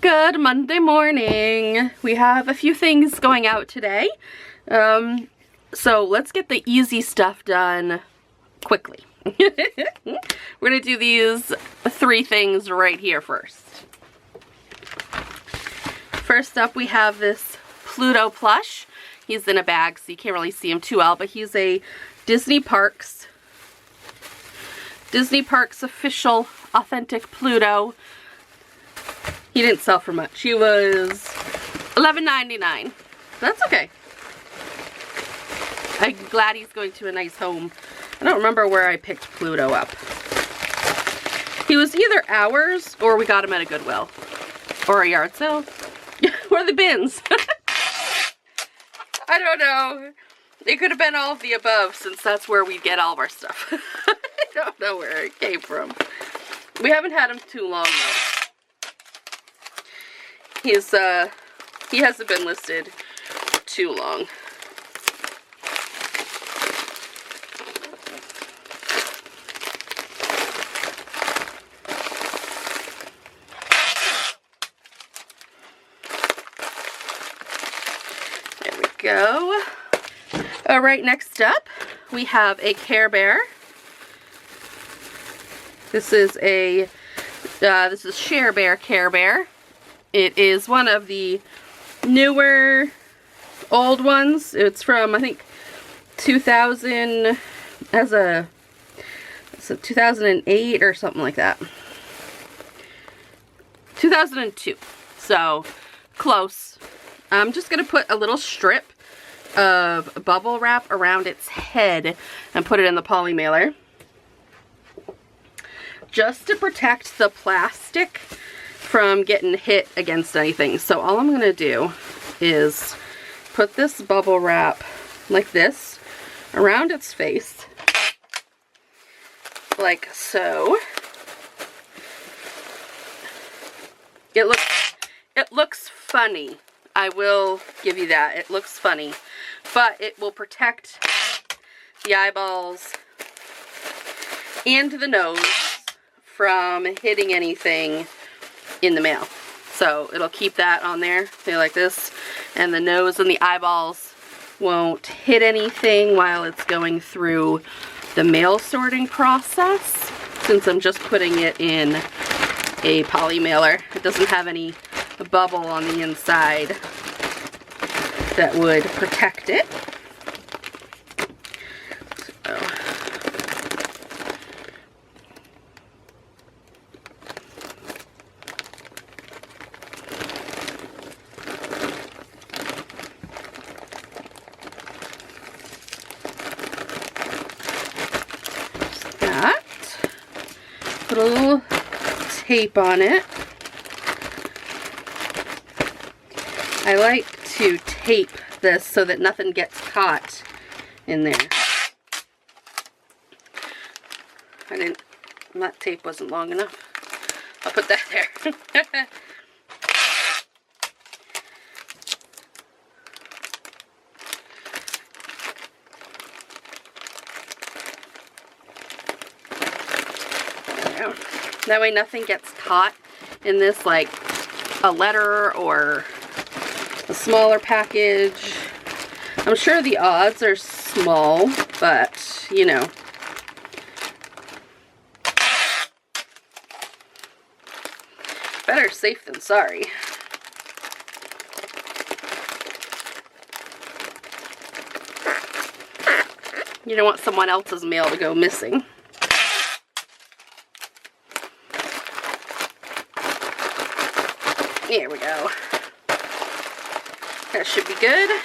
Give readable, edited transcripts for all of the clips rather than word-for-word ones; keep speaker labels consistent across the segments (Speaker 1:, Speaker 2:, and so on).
Speaker 1: Good Monday morning. We have a few things going out today. So let's get the easy stuff done quickly. We're gonna do these 3 things right here first. First up, we have this Pluto plush. He's in a bag, so you can't really see him too well, but he's a Disney Parks official authentic Pluto. He didn't sell for much. He was $11.99. That's okay. I'm glad he's going to a nice home. I don't remember where I picked Pluto up. He was either ours or we got him at a Goodwill or a yard sale or the bins. I don't know. It could have been all of the above since that's where we get all of our stuff. I don't know where it came from. We haven't had him too long though. He hasn't been listed too long. There we go. Alright, next up we have a Care Bear. This is Share Bear Care Bear. It is one of the newer old ones. It's from, I think, 2000, it's a 2008 or something like that. 2002. So, close. I'm just going to put a little strip of bubble wrap around its head and put it in the poly mailer. Just to protect the plastic from getting hit against anything. So all I'm going to do is put this bubble wrap like this around its face, like so. It looks funny. I will give you that. It looks funny, but it will protect the eyeballs and the nose from hitting anything in the mail. So it'll keep that on there, like this, and the nose and the eyeballs won't hit anything while it's going through the mail sorting process, since I'm just putting it in a poly mailer. It doesn't have any bubble on the inside that would protect it. So. Put a little tape on it. I like to tape this so that nothing gets caught in there. That tape wasn't long enough. I'll put that there. That way nothing gets caught in this, like a letter or a smaller package. I'm sure the odds are small, but you know. Better safe than sorry. You don't want someone else's mail to go missing. There we go. That should be good.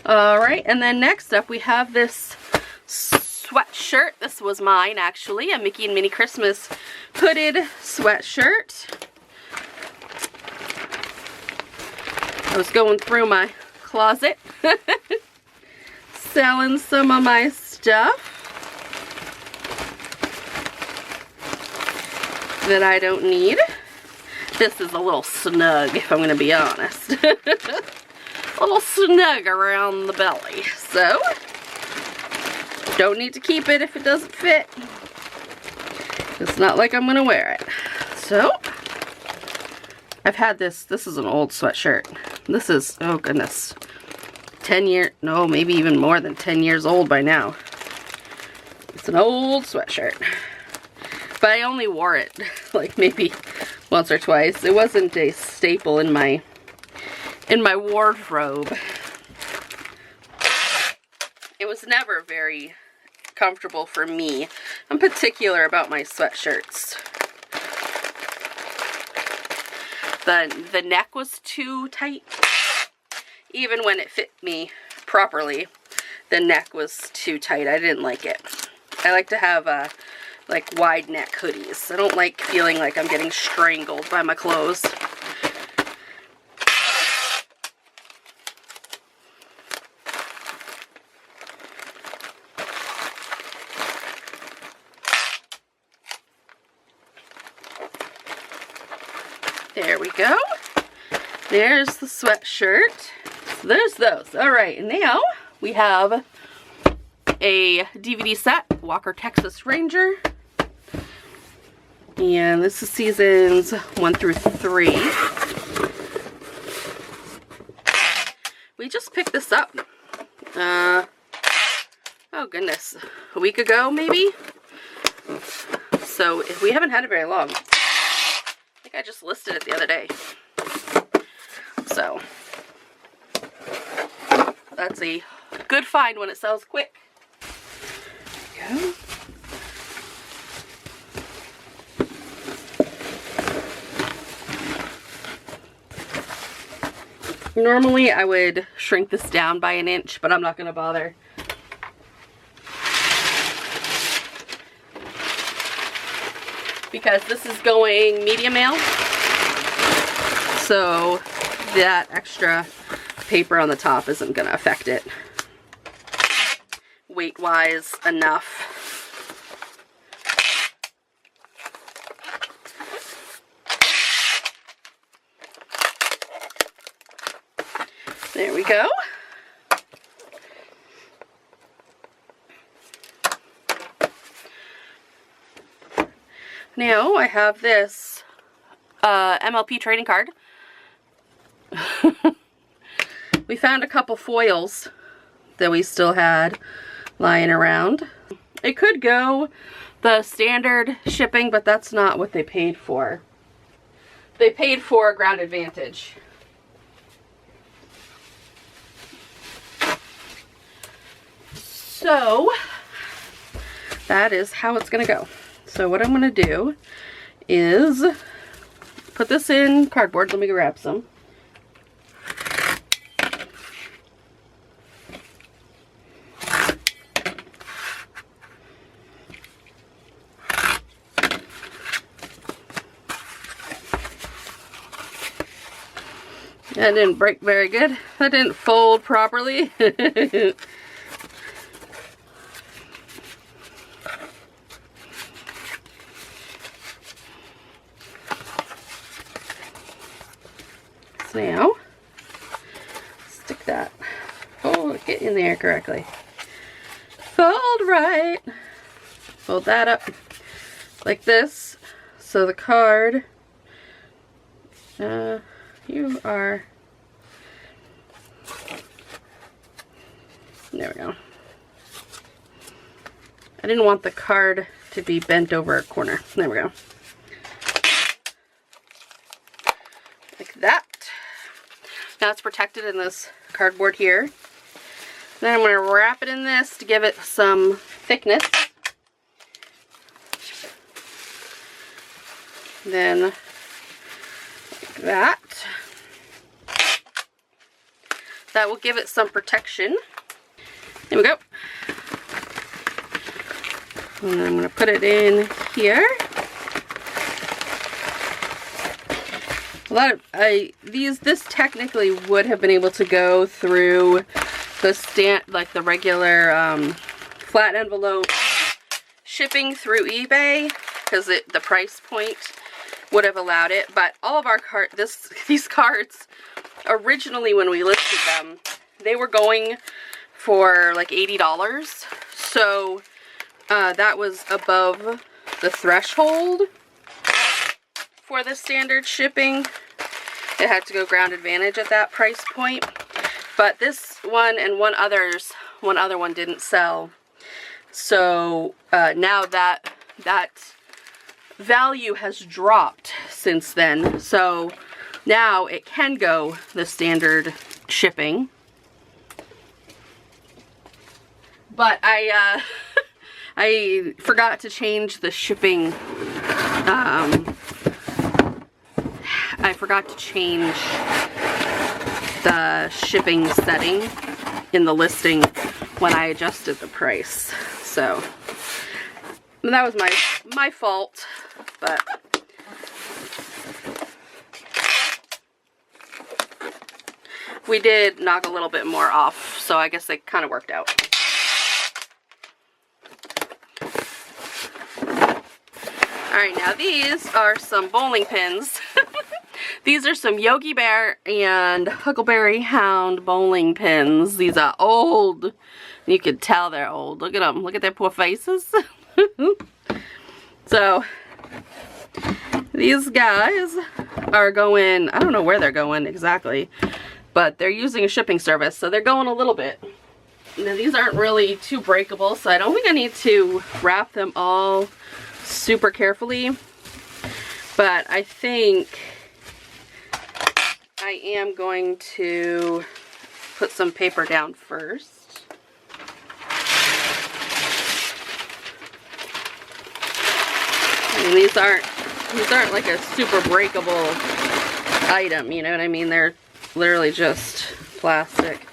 Speaker 1: Alright, and then next up we have this sweatshirt. This was mine, actually. A Mickey and Minnie Christmas hooded sweatshirt. I was going through my closet selling some of my stuff that I don't need. This is a little snug, if I'm going to be honest. A little snug around the belly. So, don't need to keep it if it doesn't fit. It's not like I'm going to wear it. So, I've had this. This is an old sweatshirt. This is, oh goodness, 10 years, no, maybe even more than 10 years old by now. It's an old sweatshirt. But I only wore it like maybe once or twice. It wasn't a staple in my wardrobe. It was never very comfortable for me. I'm particular about my sweatshirts. The neck was too tight. Even when it fit me properly, the neck was too tight. I didn't like it. I like to have like wide neck hoodies. I don't like feeling like I'm getting strangled by my clothes. There we go. There's the sweatshirt. So there's those. All right, now we have a DVD set, Walker Texas Ranger. And this is seasons 1 through 3. We just picked this up. Oh goodness, a week ago maybe? So we haven't had it very long. I think I just listed it the other day. So that's a good find when it sells quick. There we go. Normally I would shrink this down by an inch, but I'm not going to bother. Because this is going medium mail, so that extra paper on the top isn't going to affect it weight-wise enough. There we go. Now I have this MLP trading card. We found a couple foils that we still had lying around. It could go the standard shipping, but that's not what they paid for. They paid for Ground Advantage. So that is how it's gonna go. So what I'm gonna do is put this in cardboard. Let me grab some. That didn't break very good. That didn't fold properly. Now, stick that. Oh, get in there correctly. Fold right. Fold that up like this. So the card, you are, there we go. I didn't want the card to be bent over a corner. There we go. Like that. Now it's protected in this cardboard here. Then I'm going to wrap it in this to give it some thickness. Then like that. That will give it some protection. There we go. And then I'm going to put it in here. This technically would have been able to go through the like the regular flat envelope shipping through eBay, because the price point would have allowed it. But all of our these cards, originally when we listed them, they were going for like $80. So that was above the threshold for the standard shipping. it had to go Ground Advantage at that price point. But this one and one other one didn't sell. So now that value has dropped since then. So now it can go the standard shipping. But I forgot to change the shipping. I forgot to change the shipping setting in the listing when I adjusted the price. So that was my fault, but we did knock a little bit more off, so I guess it kind of worked out. Alright, now these are some bowling pins. These are some Yogi Bear and Huckleberry Hound bowling pins. These are old. You can tell they're old. Look at them. Look at their poor faces. So, these guys are going, I don't know where they're going exactly, but they're using a shipping service, so they're going a little bit. Now, these aren't really too breakable, so I don't think I need to wrap them all super carefully, but I think I am going to put some paper down first. I mean, these aren't like a super breakable item, you know what I mean? They're literally just plastic.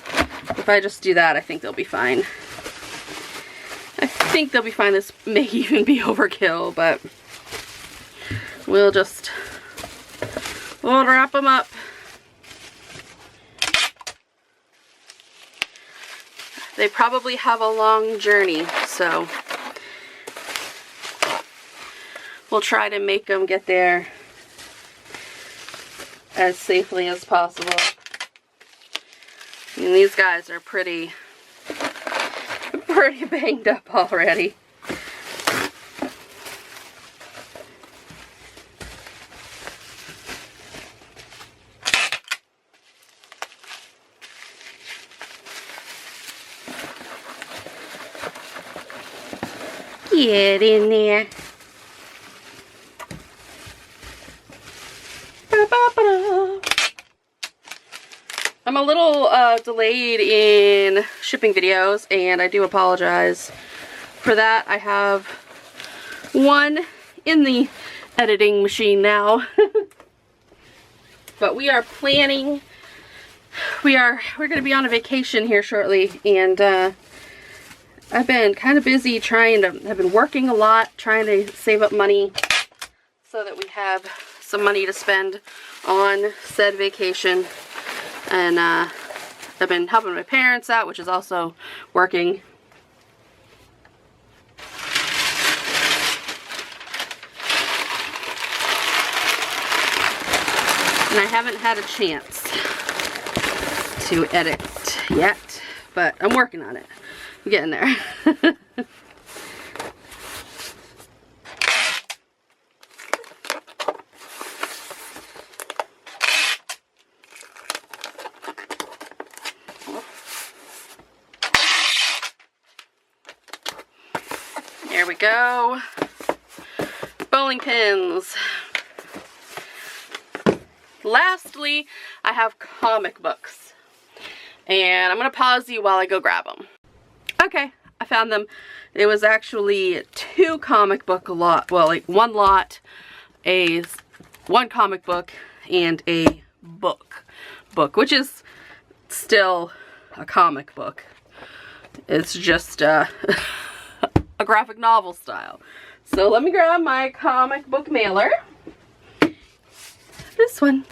Speaker 1: If I just do that, I think they'll be fine. I think they'll be fine. This may even be overkill, but we'll wrap them up. They probably have a long journey, so we'll try to make them get there as safely as possible. And these guys are pretty banged up already. Get in there. I'm a little delayed in shipping videos, and I do apologize for that. I have one in the editing machine now. But we are planning, we're going to be on a vacation here shortly, and I've been kind of busy I've been working a lot, trying to save up money so that we have some money to spend on said vacation. And I've been helping my parents out, which is also working. And I haven't had a chance to edit yet, but I'm working on it. I'm getting there. There we go. Bowling pins. Lastly, I have comic books. And I'm going to pause you while I go grab them. Okay, I found them. It was actually two comic book lot. Well, like one lot, one comic book, and a book, which is still a comic book. It's just a graphic novel style. So let me grab my comic book mailer. This one.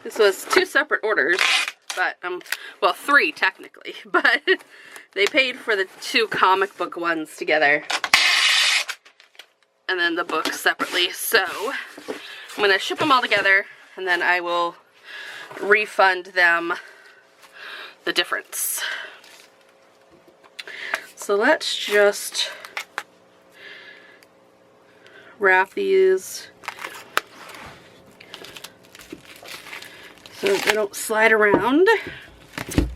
Speaker 1: This was two separate orders, but, well, three technically, but they paid for the two comic book ones together, and then the book separately. So I'm going to ship them all together, and then I will refund them the difference. So let's just wrap these so they don't slide around. There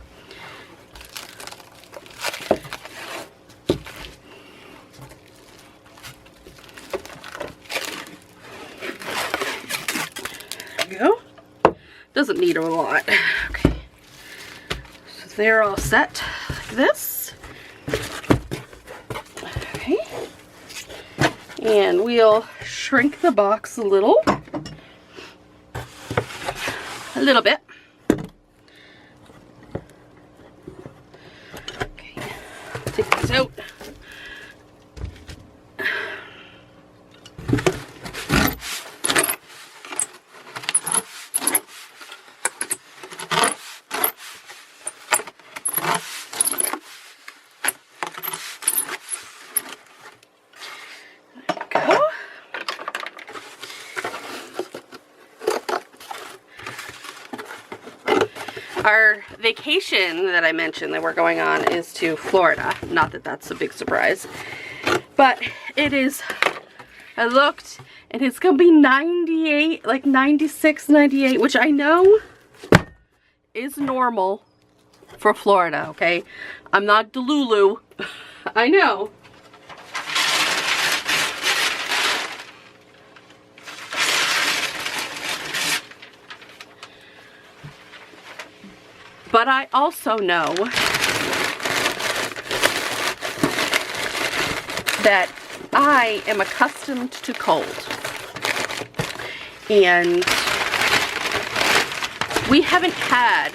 Speaker 1: we go. Doesn't need a lot. Okay. So they're all set like this. Okay. And we'll shrink the box a little bit. Okay, take this out. Our vacation that I mentioned that we're going on is to Florida. Not that that's a big surprise. But it is, I looked, and it's going to be 98, like 96, 98, which I know is normal for Florida, okay? I'm not Delulu. I know. But I also know that I am accustomed to cold. And we haven't had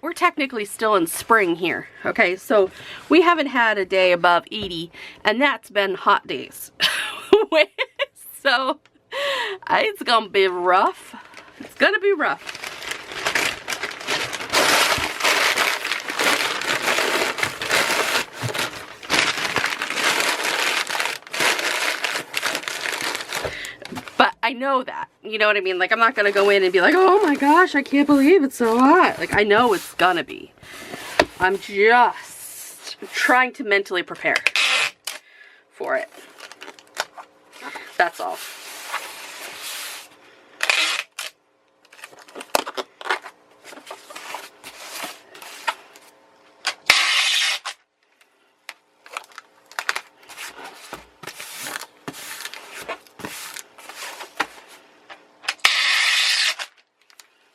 Speaker 1: we're technically still in spring here, okay? So we haven't had a day above 80, and that's been hot days. So it's gonna be rough. It's gonna be rough. But I know that, you know what I mean? Like, I'm not gonna go in and be like, oh my gosh, I can't believe it's so hot. Like, I know it's gonna be. I'm just trying to mentally prepare for it. That's all.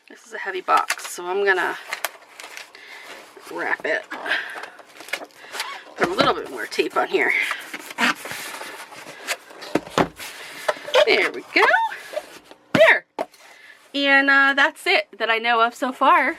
Speaker 1: This is a heavy box, so I'm gonna wrap it. Put a little bit more tape on here. There we go. There. And that's it that I know of so far.